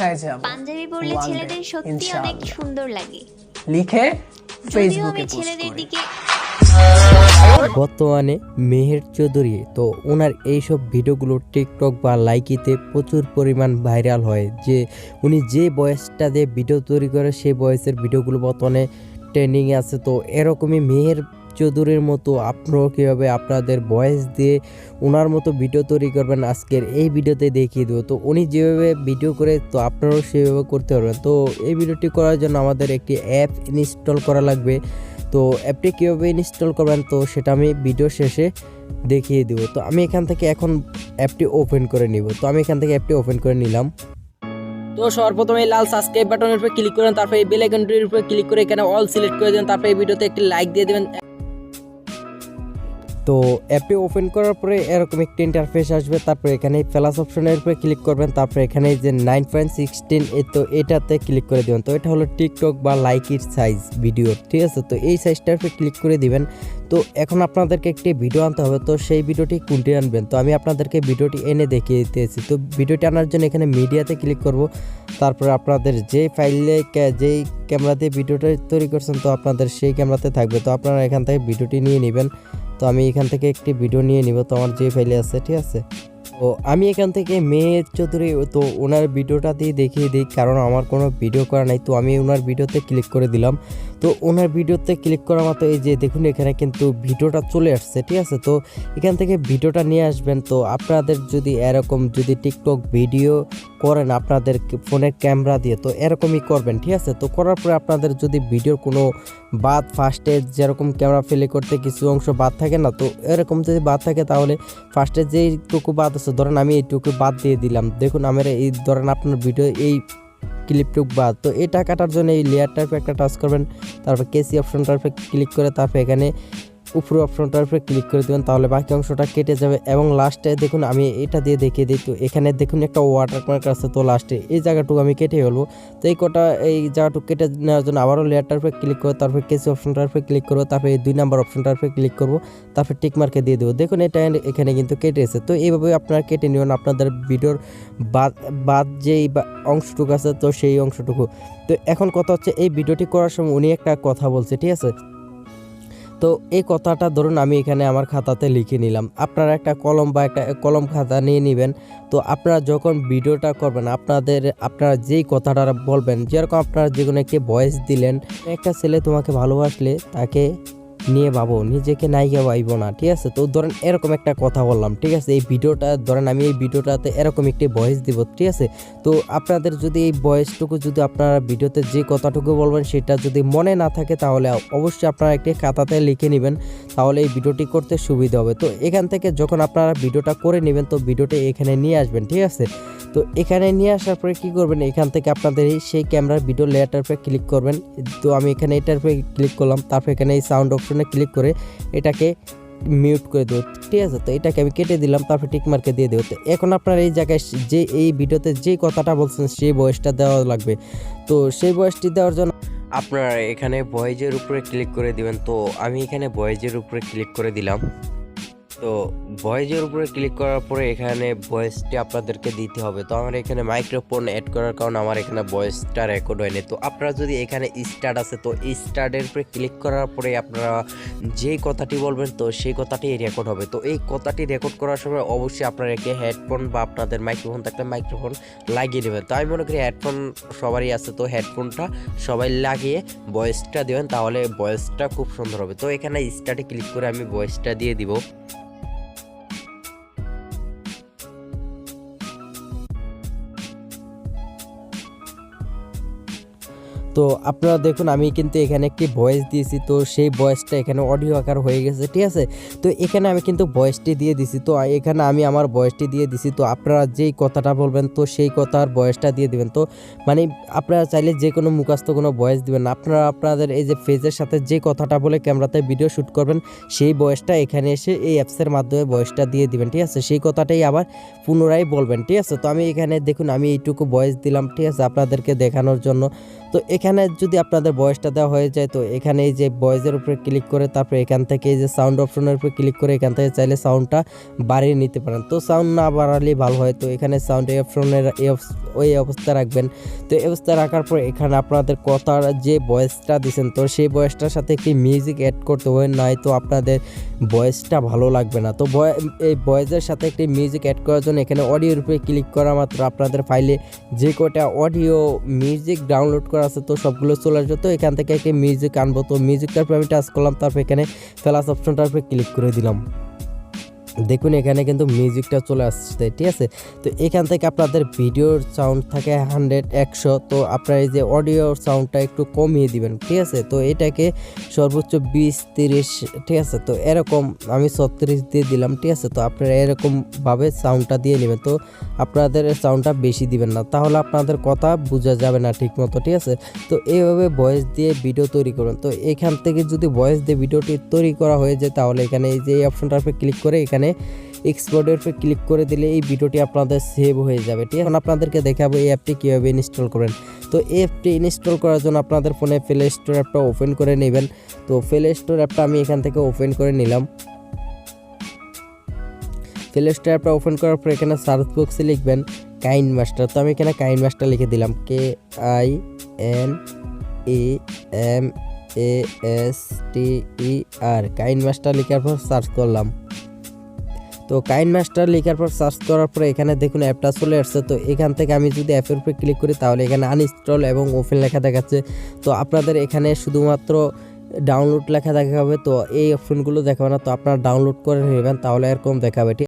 যাব পাঞ্জাবি পরলে one day, ছেলেদের সত্যি অনেক ইনশাআল্লাহ। সুন্দর লাগে। লিখে যদিও ফেসবুকে আমি পোস্ট ছেলেদের করি। দিকে বর্তমানে মেহের চৌধুরী তো ওনার এইসব ভিডিওগুলো টিকটক বা লাইকিতে প্রচুর পরিমাণ ভাইরাল হয়, যে উনি যে বয়সটা দিয়ে ভিডিও তৈরি করে সেই বয়সের ভিডিওগুলো বর্তমানে ট্রেন্ডিংয়ে আছে। তো এরকমই মেহের চৌধুরীর মতো আপনারাও কীভাবে আপনাদের ভয়েস দিয়ে ওনার মতো ভিডিও তৈরি করবেন আজকের এই ভিডিওতে দেখিয়ে দেবো। তো উনি যেভাবে ভিডিও করে তো আপনারাও সেভাবে করতে পারবেন। তো এই ভিডিওটি করার জন্য আমাদের একটি অ্যাপ ইনস্টল করা লাগবে। তো অ্যাপটি কীভাবে ইনস্টল করবেন তো সেটা আমি ভিডিও শেষে দেখিয়ে দেবো। তো আমি এখান থেকে এখন অ্যাপটি ওপেন করে নিব। তো আমি এখান থেকে অ্যাপটি ওপেন করে নিলাম। তো সর্বপ্রথমে লাল সাবস্ক্রাইব বাটনের উপর ক্লিক করেন, তারপরে এই বেল আইকনটির উপর ক্লিক করে এখানে অল সিলেক্ট করে দেবেন, তারপরে এই ভিডিওতে একটি লাইক দিয়ে দেবেন। তো অ্যাপটি ওপেন করার পরে এরকম একটি ইন্টারফেস আসবে। তারপরে এখানে প্লাস অপশনের উপরে ক্লিক করবেন, তারপরে এখানে যে 9.16 তো এটাতে ক্লিক করে দেবেন। তো এটা হলো টিকটক বা লাইকির সাইজ ভিডিও, ঠিক আছে। তো এই সাইজটার উপরে ক্লিক করে দিবেন। তো এখন আপনাদেরকে একটি ভিডিও আনতে হবে। তো সেই ভিডিওটি কোনটি আনবেন তো আমি আপনাদেরকে ভিডিওটি এনে দেখিয়ে দিতেছি। তো ভিডিওটি আনার জন্য এখানে মিডিয়াতে ক্লিক করব। তারপরে আপনাদের যে ফাইলে যেই ক্যামেরা দিয়ে ভিডিওটা তৈরি করছেন তো আপনাদের সেই ক্যামেরাতে থাকবে। তো আপনারা এখান থেকে ভিডিওটি নিয়ে নেবেন। তো আমি এখান থেকে একটি ভিডিও নিয়ে নিব, তো আমার যে ফাইলে আছে, ঠিক আছে। তো আমি এখান থেকে মেহের চৌধুরী তো ওনার ভিডিওটা দিয়ে দেখিয়ে দিই, কারণ আমার কোনো ভিডিও করা নাই। তো আমি ওনার ভিডিওতে ক্লিক করে দিলাম। তো ওনার ভিডিওতে ক্লিক করা মাত্র এই যে দেখুন এখানে কিন্তু ভিডিওটা চলে আসছে, ঠিক আছে। তো এখান থেকে ভিডিওটা নিয়ে আসবেন। তো আপনাদের যদি এরকম যদি টিকটক ভিডিও করেন আপনাদের ফোনের ক্যামেরা দিয়ে তো এরকমই করবেন, ঠিক আছে। তো করার পরে আপনাদের যদি ভিডিওর কোনো বাদ ফার্স্টে যেরকম ক্যামেরা প্লে করতে কিছু অংশ বাদ থাকে না, তো এরকম যদি বাদ থাকে তাহলে ফার্স্টে যেইটুকু বাদ আছে ধরেন আমি এইটুকু বাদ দিয়ে দিলাম। দেখুন আমার এই ধরেন আপনার ভিডিও এই ক্লিপটুক বাদ। তো এটা কাটার জন্য এই লেয়ার টাইপে একটা টাচ করবেন, তারপর কেসি অপশনটার উপরে ক্লিক করে তারপর এখানে উপরে অপশনটার উপরে ক্লিক করে দেবেন, তাহলে বাকি অংশটা কেটে যাবে। এবং লাস্টে দেখুন আমি এটা দিয়ে দেখিয়ে দিই। তো এখানে দেখুন একটা ওয়াটারমার্ক আছে, তো লাস্টে এই জায়গাটুকু আমি কেটে ফেলবো। তো এই জায়গাটুকু কেটে নেওয়ার জন্য আবারও লেয়ারটার উপরে ক্লিক করবো, তারপর কেসি অপশনটার উপরে ক্লিক করবো, তারপর এই 2 নাম্বার অপশনটার উপরে ক্লিক করবো, তারপর টিক মার্কে দিয়ে দেবো। দেখুন এটা এখানে কিন্তু কেটে এসেছে। তো এইভাবে আপনারা কেটে নেবেন আপনাদের ভিডিওর বাদ যেই অংশটুকু আছে তো সেই অংশটুকু। তো এখন কথা হচ্ছে এই ভিডিওটি করার সময় উনি একটা কথা বলছে, ঠিক আছে। তো এই কথাটা ধরুন আমি এখানে আমার খাতাতে লিখে নিলাম। আপনারা একটা কলম বা একটা কলম খাতা নিয়ে নেবেন। তো আপনারা যখন ভিডিওটা করবেন আপনারা যেই কথাটা বলবেন, যেরকম আপনারা যে কোনো একটি ভয়েস দিলেন, একটা ছেলে তোমাকে ভালোবাসলে তাকে নিয়ে ভাবো, নিজেকে নায়িকা ভাইবো না, ঠিক আছে। তো ধরেন এরকম একটা কথা বললাম, ঠিক আছে। এই ভিডিওটা ধরেন আমি এই ভিডিওটাতে এরকম একটি ভয়েস দিব, ঠিক আছে। তো আপনাদের যদি এই ভয়েসটুকু যদি আপনারা ভিডিওতে যে কথাটুকু বলবেন সেটা যদি মনে না থাকে তাহলে অবশ্যই আপনারা একটি খাতাতে লিখে নেবেন, তাহলে এই ভিডিওটি করতে সুবিধা হবে। তো এখান থেকে যখন আপনারা ভিডিওটা করে নেবেন তো ভিডিওটি এখানে নিয়ে আসবেন, ঠিক আছে। তো এখানে নিয়ে আসার পরে কী করবেন, এখান থেকে আপনাদের সেই ক্যামেরার ভিডিও লেয়ারটার উপরে ক্লিক করবেন। তো আমি এখানে এটার উপরে ক্লিক করলাম, তারপর এখানে এই সাউন্ড অপশনে ক্লিক করে এটাকে মিউট করে দেবো, ঠিক আছে। তো এটাকে আমি কেটে দিলাম, তারপর টিক মার্কে দিয়ে দেবো। তো এখন আপনার এই জায়গায় যে এই ভিডিওতে যে কথাটা বলছেন সেই ভয়েসটা দেওয়া লাগবে। তো সেই ভয়েসটি দেওয়ার জন্য আপনারা এখানে ভয়েসের উপরে ক্লিক করে দিবেন। তো আমি এখানে ভয়েসের উপরে ক্লিক করে দিলাম। তো ভয়েসের উপরে ক্লিক করার পরে এখানে ভয়েসটি আপনাদেরকে দিতে হবে। তো আমার এখানে মাইক্রোফোন অ্যাড করার কারণে আমার এখানে ভয়েসটা রেকর্ড হয়নি। তো আপনারা যদি এখানে স্টার্ট আছে তো এই স্টার্টের উপরে ক্লিক করার পরে আপনারা যেই কথাটি বলবেন তো সেই কথাটি রেকর্ড হবে। তো এই কথাটি রেকর্ড করার সময় অবশ্যই আপনারা একটি হেডফোন বা আপনাদের মাইক্রোফোন থাকলে মাইক্রোফোন লাগিয়ে নেবেন। তো আমি মনে করি হেডফোন সবারই আছে, তো হেডফোনটা সবাই লাগিয়ে ভয়েসটা দেবেন, তাহলে ভয়েসটা খুব সুন্দর হবে। তো এখানে স্টার্টে ক্লিক করে আমি ভয়েসটা দিয়ে দিব। তো আপনারা দেখুন আমি কিন্তু এখানে একটি ভয়েস দিয়েছি, তো সেই ভয়েসটা এখানে অডিও আকার হয়ে গেছে, ঠিক আছে। তো এখানে আমি কিন্তু ভয়েসটি দিয়ে দিছি। তো এখানে আমি আমার ভয়েসটি দিয়ে দিছি। তো আপনারা যেই কথাটা বলবেন তো সেই কথার ভয়েসটা দিয়ে দিবেন। তো মানে আপনারা চাইলে যে কোনো মুখস্থ কোনো ভয়েস দিবেন না, আপনারা আপনাদের এই যে ফেজের সাথে যে কথাটা বলে ক্যামেরাতে ভিডিও শ্যুট করবেন সেই ভয়েসটা এখানে এসে এই অ্যাপসের মাধ্যমে ভয়েসটা দিয়ে দিবেন, ঠিক আছে। সেই কথাটাই আবার পুনরায় বলবেন, ঠিক আছে। তো আমি এখানে দেখুন আমি এইটুকু ভয়েস দিলাম, ঠিক আছে, আপনাদেরকে দেখানোর জন্য। তো এখানে এখানে যদি আপনাদের ভয়েসটা দেওয়া হয়ে যায় তো এখানে এই যে ভয়েসের উপরে ক্লিক করে তারপরে এখান থেকে এই যে সাউন্ড অপশনের উপরে ক্লিক করে এখান থেকে চাইলে সাউন্ডটা বাড়িয়ে নিতে পারেন। তো সাউন্ড না বাড়ালেই ভালো হয়। তো এখানে সাউন্ড অপশনের ওই অবস্থা রাখবেন। তো এই অবস্থা রাখার পর এখানে আপনাদের কথার যে ভয়েসটা দিচ্ছেন তো সেই ভয়েসটার সাথে একটি মিউজিক অ্যাড করতে হবে, নাই তো আপনাদের ভয়েসটা ভালো লাগবে না। তো এই ভয়েসের সাথে একটি মিউজিক অ্যাড করার জন্য এখানে অডিওর উপরে ক্লিক করা মাত্র আপনাদের ফাইলে যে কটা অডিও মিউজিক ডাউনলোড করা আছে তো সবগুলো চলে আসবে। তো এখান থেকে একটি মিউজিক আনবো। তো মিউজিকটার উপরে আমি টাচ করলাম, তারপর এখানে প্লাস অপশনটার উপরে ক্লিক করে দিলাম। দেখুন এখানে কিন্তু মিউজিকটা চলে আসছে, ঠিক আছে। তো এখান থেকে আপনাদের ভিডিওর সাউন্ড থাকে 100 তো আপনার এই যে অডিওর সাউন্ডটা একটু কমিয়ে দিবেন, ঠিক আছে। তো এটাকে সর্বোচ্চ 20-30, ঠিক আছে। তো এরকম আমি 36 দিয়ে দিলাম, ঠিক আছে। তো আপনারা এরকমভাবে সাউন্ডটা দিয়ে নেবেন। তো আপনাদের সাউন্ডটা বেশি দিবেন না, তাহলে আপনাদের কথা বোঝা যাবে না ঠিক মতো, ঠিক আছে। তো এইভাবে ভয়েস দিয়ে ভিডিও তৈরি করুন। তো এখান থেকে যদি ভয়েস দিয়ে ভিডিওটি তৈরি করা হয়ে যায় তাহলে এখানে এই যে এই অপশনটার উপরে ক্লিক করে এখানে এক্সপোর্টের উপরে ক্লিক করে দিলে এই ভিডিওটি আপনাদের সেভ হয়ে যাবে, ঠিক আছে। এখন আপনাদেরকে দেখাবো এই অ্যাপটি কীভাবে ইনস্টল করবেন। তো এই অ্যাপটি ইনস্টল করার জন্য আপনাদের ফোনে প্লে স্টোর অ্যাপটা ওপেন করে নেবেন। তো প্লে স্টোর অ্যাপটা আমি এখান থেকে ওপেন করে নিলাম। প্লে স্টোর অ্যাপটা ওপেন করার পর এখানে সার্চ বক্সে লিখবেন কাইন মাস্টার। তো আমি এখানে কাইন মাস্টার লিখে দিলাম, KINEMASTER, কাইন মাস্টার লেখার পর সার্চ করলাম। তো কাইন মাস্টার লেখার পর সার্চ করার পরে এখানে দেখুন অ্যাপটা চলে আসছে। তো এখান থেকে আমি যদি অ্যাপের উপরে ক্লিক করি তাহলে এখানে আনইনস্টল এবং ওপেন লেখা দেখাচ্ছে। তো আপনাদের এখানে শুধুমাত্র ডাউনলোড লেখা দেখাবে, তো এই অপশনগুলো দেখাবে না। তো আপনারা ডাউনলোড করে নেবেন তাহলে এরকম দেখাবে, ঠিক